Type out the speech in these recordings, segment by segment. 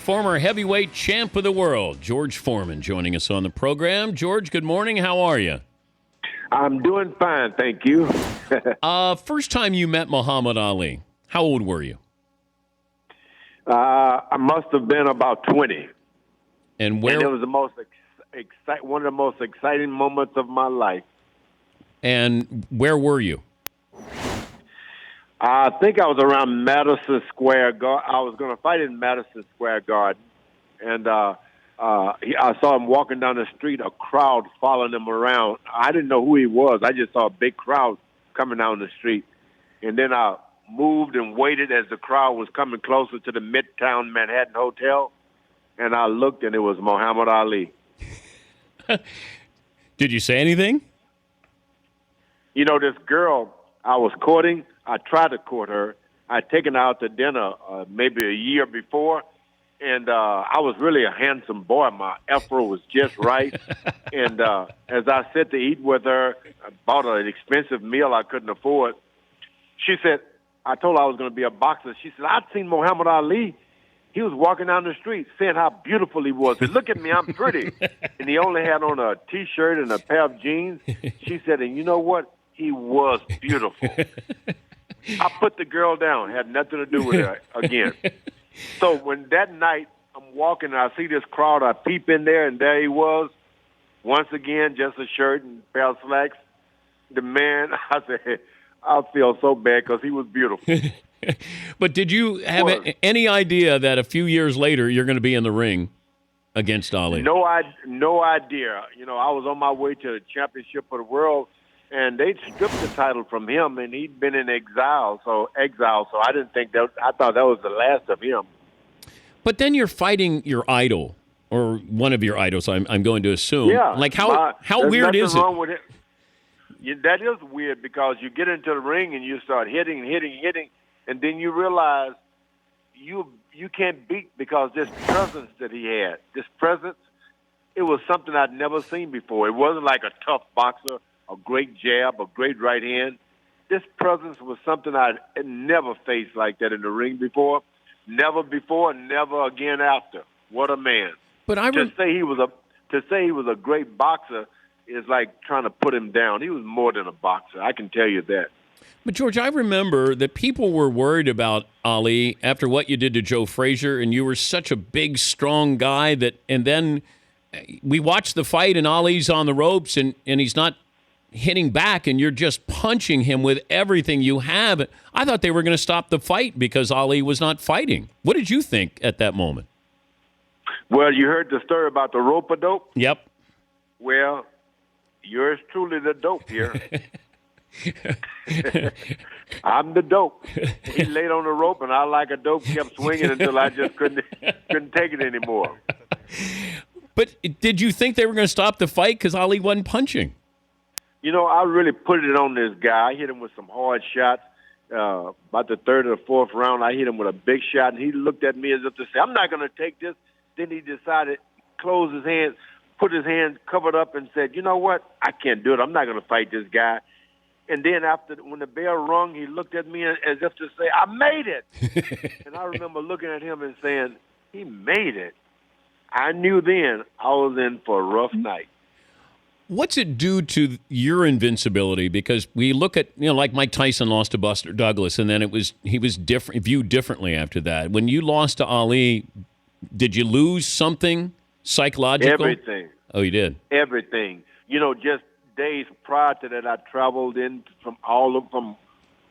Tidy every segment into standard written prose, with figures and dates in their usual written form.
former heavyweight champ of the world, George Foreman, joining us on the program. George, good morning. How are you? I'm doing fine, thank you. First time you met Muhammad Ali, how old were you? I must have been about 20. And where? And it was the most one of the most exciting moments of my life. And where were you? I think I was around Madison Square Garden. I was going to fight in Madison Square Garden, and I saw him walking down the street, a crowd following him around. I didn't know who he was. I just saw a big crowd coming down the street. And then I moved and waited as the crowd was coming closer to the Midtown Manhattan Hotel, and I looked, and it was Muhammad Ali. Did you say anything? You know, this girl I was courting, I tried to court her. I'd taken her out to dinner maybe a year before, and I was really a handsome boy. My afro was just right. And as I sat to eat with her, I bought an expensive meal I couldn't afford. She said, I told her I was going to be a boxer. She said, I'd seen Muhammad Ali. He was walking down the street saying how beautiful he was. And look at me, I'm pretty. And he only had on a T-shirt and a pair of jeans. She said, and you know what? He was beautiful. I put the girl down. Had nothing to do with her again. So when that night I'm walking and I see this crowd, I peep in there, and there he was. Once again, just a shirt and a pair of slacks. The man, I said, I feel so bad because he was beautiful. But did you have any idea that a few years later you're going to be in the ring against Ali? No idea. You know, I was on my way to the championship of the world, and they'd stripped the title from him, and he'd been in exile. So I didn't think that. I thought that was the last of him. But then you're fighting your idol, or one of your idols. I'm going to assume. Yeah. Like how weird is it? Wrong with it. That is weird because you get into the ring and you start hitting, and then you realize you can't beat because this presence that he had, it was something I'd never seen before. It wasn't like a tough boxer, a great jab, a great right hand. This presence was something I'd never faced like that in the ring before. Never before, never again after. What a man! But to say he was a great boxer is like trying to put him down. He was more than a boxer. I can tell you that. But, George, I remember that people were worried about Ali after what you did to Joe Frazier, and you were such a big, strong guy and then we watched the fight, and Ali's on the ropes, and he's not hitting back, and you're just punching him with everything you have. I thought they were going to stop the fight because Ali was not fighting. What did you think at that moment? Well, you heard the story about the rope-a-dope? Yep. Well, yours truly the dope here. I'm the dope. He laid on the rope, and I, like a dope, kept swinging until I just couldn't take it anymore. But did you think they were going to stop the fight because Ali wasn't punching? You know, I really put it on this guy. I hit him with some hard shots. About the third or the fourth round, I hit him with a big shot, and he looked at me as if to say, I'm not going to take this. Then he decided, closed his hands, put his hands covered up, and said, you know what? I can't do it. I'm not going to fight this guy. And then when the bell rung, he looked at me as if to say, I made it. And I remember looking at him and saying, he made it. I knew then I was in for a rough night. What's it do to your invincibility? Because we look at, like Mike Tyson lost to Buster Douglas, and then he was viewed differently after that. When you lost to Ali, did you lose something psychological? Everything. Oh, you did? Everything. Just days prior to that, I traveled in from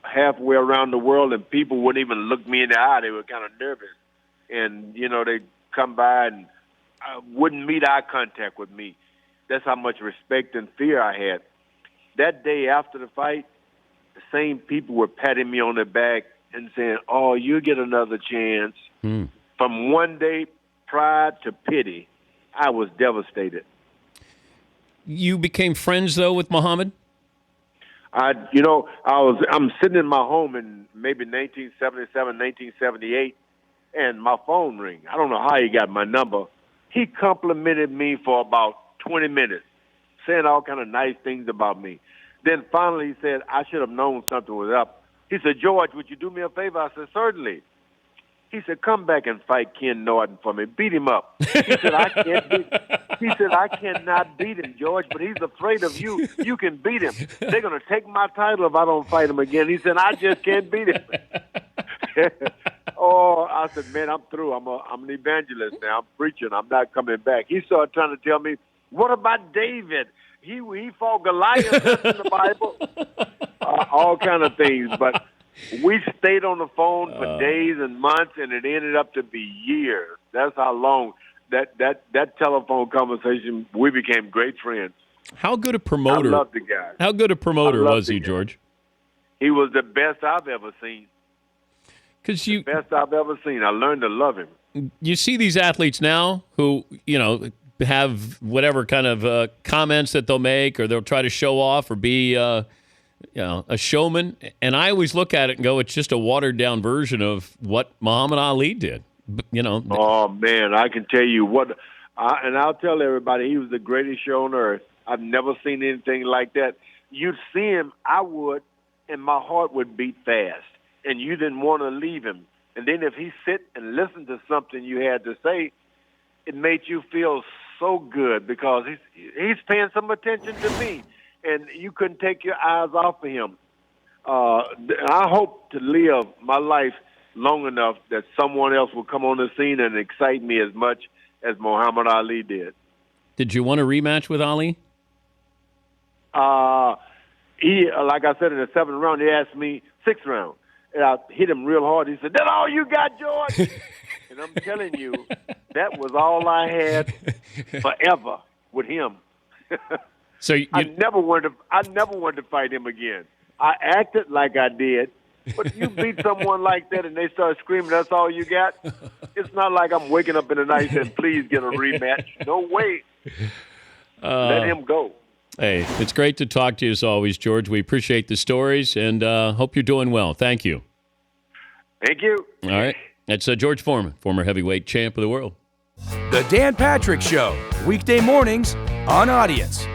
halfway around the world, and people wouldn't even look me in the eye. They were kind of nervous. And, they'd come by and wouldn't meet eye contact with me. That's how much respect and fear I had. That day after the fight, the same people were patting me on the back and saying, oh, you get another chance. From one day, pride to pity, I was devastated. You became friends, though, with Muhammad? I'm sitting in my home in maybe 1977, 1978, and my phone rang. I don't know how he got my number. He complimented me for about 20 minutes, saying all kind of nice things about me. Then finally he said, I should have known something was up. He said, George, would you do me a favor? I said, certainly. He said, come back and fight Ken Norton for me. Beat him up. He said, I cannot beat him, George, but he's afraid of you. You can beat him. They're going to take my title if I don't fight him again. He said, I just can't beat him. Oh, I said, man, I'm through. I'm an evangelist now. I'm preaching. I'm not coming back. He started trying to tell me, what about David? He fought Goliath. That's in the Bible. All kind of things. But we stayed on the phone for days and months, and it ended up to be years. That's how long that telephone conversation, we became great friends. How good a promoter? I love the guy. How good a promoter was he, George? He was the best I've ever seen. The best I've ever seen. I learned to love him. You see these athletes now who, have whatever kind of comments that they'll make, or they'll try to show off or be, a showman. And I always look at it and go, it's just a watered down version of what Muhammad Ali did. Oh man, I can tell you and I'll tell everybody, he was the greatest show on earth. I've never seen anything like that. You'd see him, I would, and my heart would beat fast. And you didn't want to leave him. And then if he sit and listen to something you had to say, it made you feel so good because he's paying some attention to me, and you couldn't take your eyes off of him. I hope to live my life long enough that someone else will come on the scene and excite me as much as Muhammad Ali did. Did you want a rematch with Ali? He, like I said, in the 7th round, he asked me 6th round. And I hit him real hard. He said, "That's all you got, George?" And I'm telling you, that was all I had forever with him. So I never wanted to fight him again. I acted like I did, but you beat someone like that and they start screaming, "That's all you got?" It's not like I'm waking up in the night saying, "Please get a rematch." No way. Let him go. Hey, it's great to talk to you as always, George. We appreciate the stories and hope you're doing well. Thank you. Thank you. All right. That's George Foreman, former heavyweight champ of the world. The Dan Patrick Show, weekday mornings on Audience.